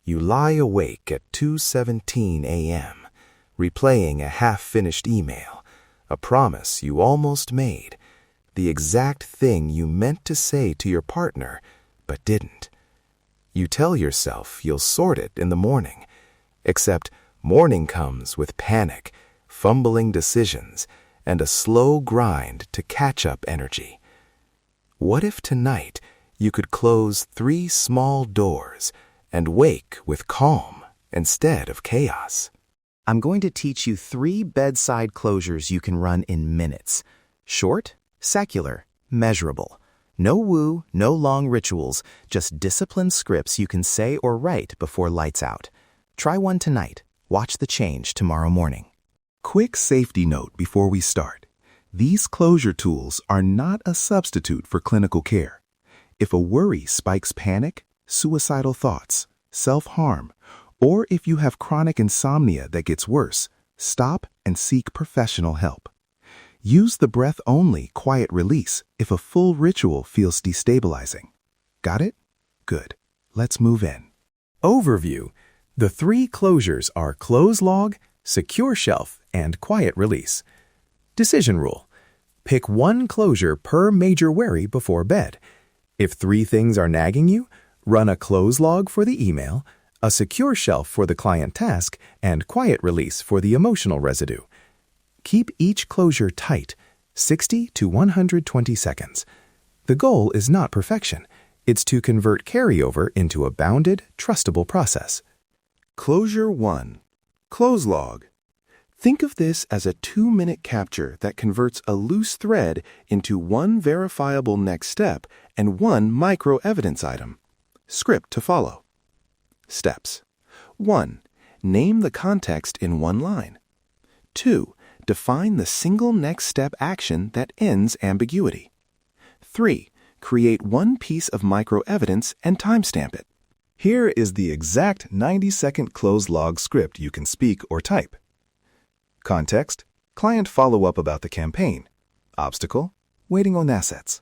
You lie awake at 2:17 a.m., replaying a half-finished email, a promise you almost made, the exact thing you meant to say to your partner but didn't. You tell yourself you'll sort it in the morning, except morning comes with panic, fumbling decisions, and a slow grind to catch-up energy. What if tonight you could close 3 small doors and wake with calm instead of chaos? I'm going to teach you 3 bedside closures you can run in minutes. Short, secular, measurable. No woo, no long rituals, just disciplined scripts you can say or write before lights out. Try one tonight. Watch the change tomorrow morning. Quick safety note before we start. These closure tools are not a substitute for clinical care. If a worry spikes panic, suicidal thoughts, self-harm, or if you have chronic insomnia that gets worse, stop and seek professional help. Use the breath-only quiet release if a full ritual feels destabilizing. Got it? Good. Let's move in. Overview. The 3 closures are close log, secure shelf, and quiet release. Decision rule. Pick 1 closure per major worry before bed. If 3 things are nagging you, run a close log for the email, a secure shelf for the client task, and quiet release for the emotional residue. Keep each closure tight, 60 to 120 seconds. The goal is not perfection. It's to convert carryover into a bounded, trustable process. Closure 1. Close log. Think of this as a 2-minute capture that converts a loose thread into 1 verifiable next step and 1 micro-evidence item. Script to follow. Steps. 1. Name the context in 1 line. 2. Define the single next step action that ends ambiguity. 3. Create 1 piece of micro-evidence and timestamp it. Here is the exact 90-second close log script you can speak or type. Context: client follow-up about the campaign. Obstacle: waiting on assets.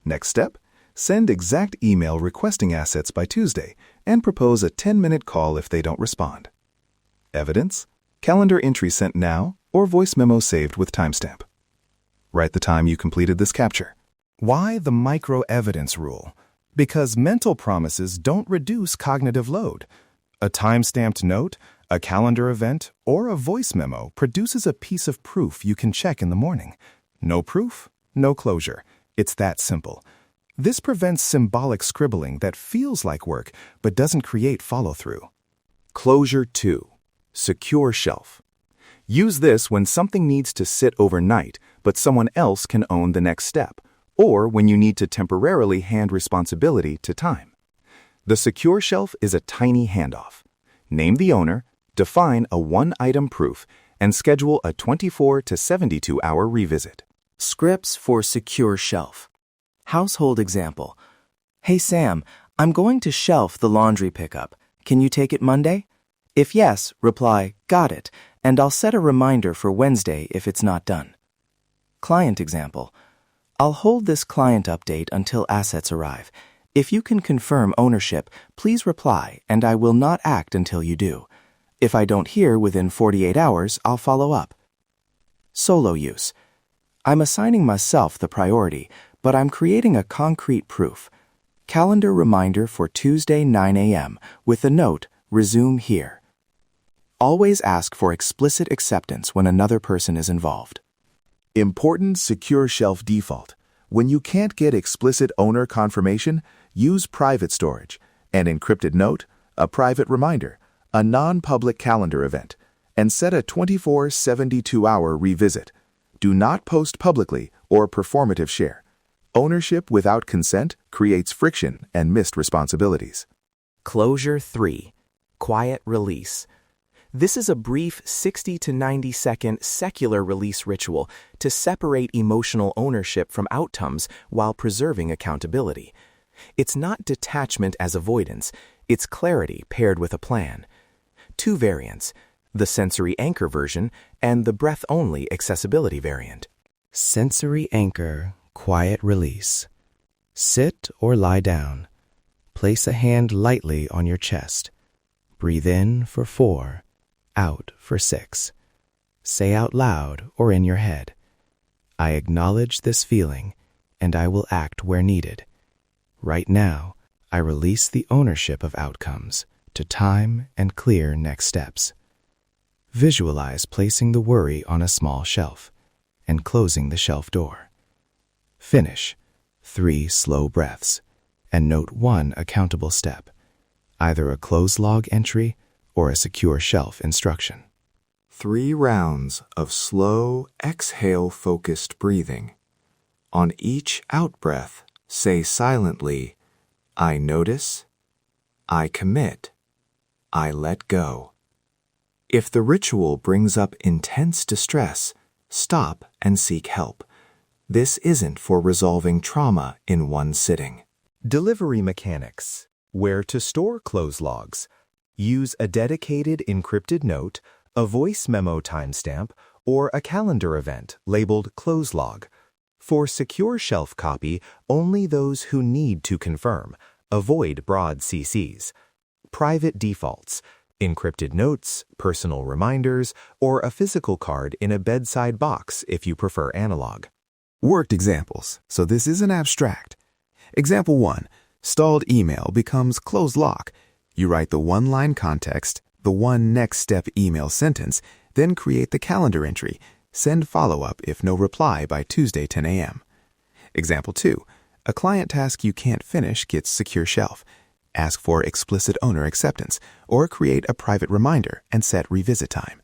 Next step: send exact email requesting assets by Tuesday and propose a 10-minute call if they don't respond. Evidence: calendar entry sent now or voice memo saved with timestamp. Write the time you completed this capture. Why the micro-evidence rule? Because mental promises don't reduce cognitive load. A time-stamped note, a calendar event, or a voice memo produces a piece of proof you can check in the morning. No proof, no closure. It's that simple. This prevents symbolic scribbling that feels like work but doesn't create follow-through. Closure 2. Secure shelf. Use this when something needs to sit overnight, but someone else can own the next step, or when you need to temporarily hand responsibility to time. The secure shelf is a tiny handoff. Name the owner, define a 1-item proof, and schedule a 24 to 72-hour revisit. Scripts for secure shelf. Household example. Hey Sam, I'm going to shelf the laundry pickup. Can you take it Monday? If yes, reply, got it, and I'll set a reminder for Wednesday if it's not done. Client example. I'll hold this client update until assets arrive. If you can confirm ownership, please reply, and I will not act until you do. If I don't hear within 48 hours, I'll follow up. Solo use. I'm assigning myself the priority, but I'm creating a concrete proof. Calendar reminder for Tuesday 9 a.m. with the note, resume here. Always ask for explicit acceptance when another person is involved. Important secure shelf default. When you can't get explicit owner confirmation, use private storage, an encrypted note, a private reminder, a non-public calendar event, and set a 24-72-hour revisit. Do not post publicly or performative share. Ownership without consent creates friction and missed responsibilities. Closure 3. Quiet release. This is a brief 60 to 90-second secular release ritual to separate emotional ownership from outcomes while preserving accountability. It's not detachment as avoidance, it's clarity paired with a plan. 2 variants, the sensory anchor version and the breath-only accessibility variant. Sensory anchor, quiet release. Sit or lie down. Place a hand lightly on your chest. Breathe in for 4, out for 6. Say out loud or in your head, I acknowledge this feeling and I will act where needed. Right now, I release the ownership of outcomes to time and clear next steps. Visualize placing the worry on a small shelf and closing the shelf door. Finish 3 slow breaths and note 1 accountable step, either a close log entry or a secure shelf instruction. 3 rounds of slow, exhale-focused breathing. On each out-breath, say silently, I notice, I commit, I let go. If the ritual brings up intense distress, stop and seek help. This isn't for resolving trauma in one sitting. Delivery mechanics. Where to store close logs. Use a dedicated encrypted note, a voice memo timestamp, or a calendar event labeled close log. For secure shelf copy, only those who need to confirm. Avoid broad CCs. Private defaults. Encrypted notes, personal reminders, or a physical card in a bedside box if you prefer analog. Worked examples, so this isn't abstract. Example 1. Stalled email becomes closed lock. You write the one-line context, the one next step email sentence, then create the calendar entry. Send follow-up if no reply by Tuesday 10 a.m. Example 2. A client task you can't finish gets secure shelf. Ask for explicit owner acceptance, or create a private reminder and set revisit time.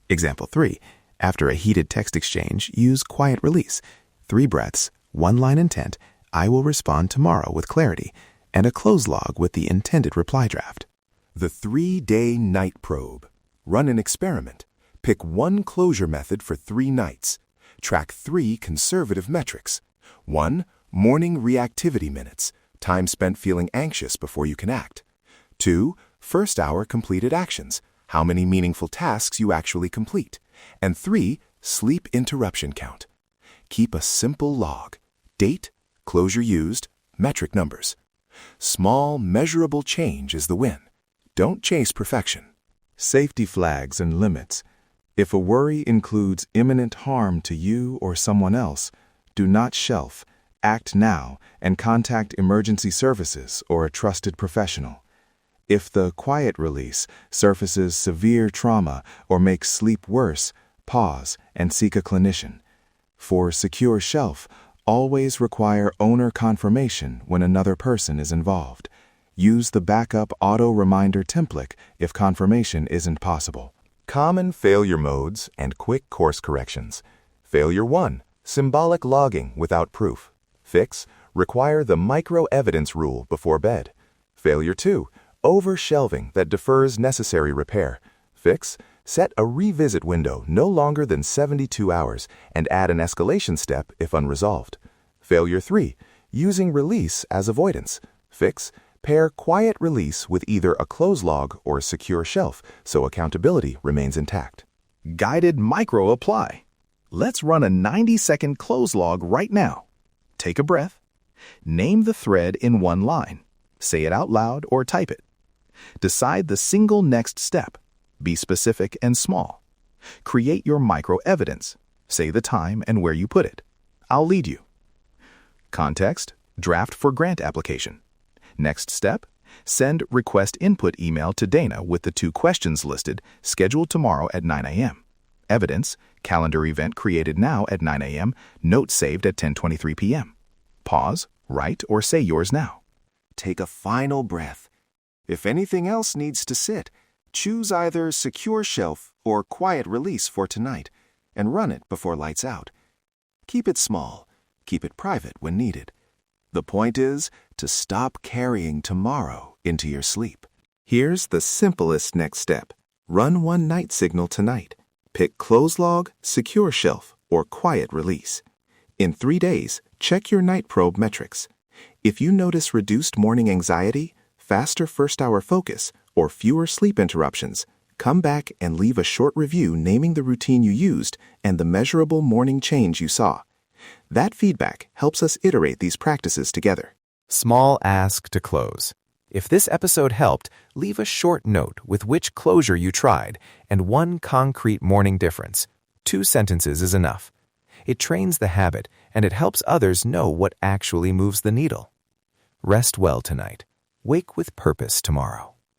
Example 3. After a heated text exchange, use quiet release. 3 breaths, 1-line intent, I will respond tomorrow with clarity, and a close log with the intended reply draft. The 3-day night probe. Run an experiment. Pick one closure method for 3 nights. Track 3 conservative metrics. 1. Morning reactivity minutes, time spent feeling anxious before you can act. 2. First hour completed actions, how many meaningful tasks you actually complete. And 3. Sleep interruption count. Keep a simple log. Date, closure used, metric numbers. Small, measurable change is the win. Don't chase perfection. Safety flags and limits. If a worry includes imminent harm to you or someone else, do not shelf. Act now and contact emergency services or a trusted professional. If the quiet release surfaces severe trauma or makes sleep worse, pause and seek a clinician. For secure shelf, always require owner confirmation when another person is involved. Use the backup auto reminder template if confirmation isn't possible. Common failure modes and quick course corrections. Failure 1. Symbolic logging without proof. Fix. Require the micro-evidence rule before bed. Failure 2. Over-shelving that defers necessary repair. Fix. Set a revisit window no longer than 72 hours and add an escalation step if unresolved. Failure 3. Using release as avoidance. Fix. Pair quiet release with either a close log or a secure shelf so accountability remains intact. Guided micro apply. Let's run a 90-second close log right now. Take a breath. Name the thread in 1 line. Say it out loud or type it. Decide the single next step. Be specific and small. Create your micro evidence. Say the time and where you put it. I'll lead you. Context, draft for grant application. Next step, send request input email to Dana with the 2 questions listed, scheduled tomorrow at 9 a.m. Evidence, calendar event created now at 9 a.m., note saved at 10:23 p.m. Pause, write, or say yours now. Take a final breath. If anything else needs to sit, choose either secure shelf or quiet release for tonight and run it before lights out. Keep it small. Keep it private when needed. The point is to stop carrying tomorrow into your sleep. Here's the simplest next step. Run one night signal tonight. Pick close log, secure shelf, or quiet release. In 3 days, check your night probe metrics. If you notice reduced morning anxiety, faster first hour focus, or fewer sleep interruptions, come back and leave a short review naming the routine you used and the measurable morning change you saw. That feedback helps us iterate these practices together. Small ask to close. If this episode helped, leave a short note with which closure you tried and one concrete morning difference. 2 sentences is enough. It trains the habit and it helps others know what actually moves the needle. Rest well tonight. Wake with purpose tomorrow.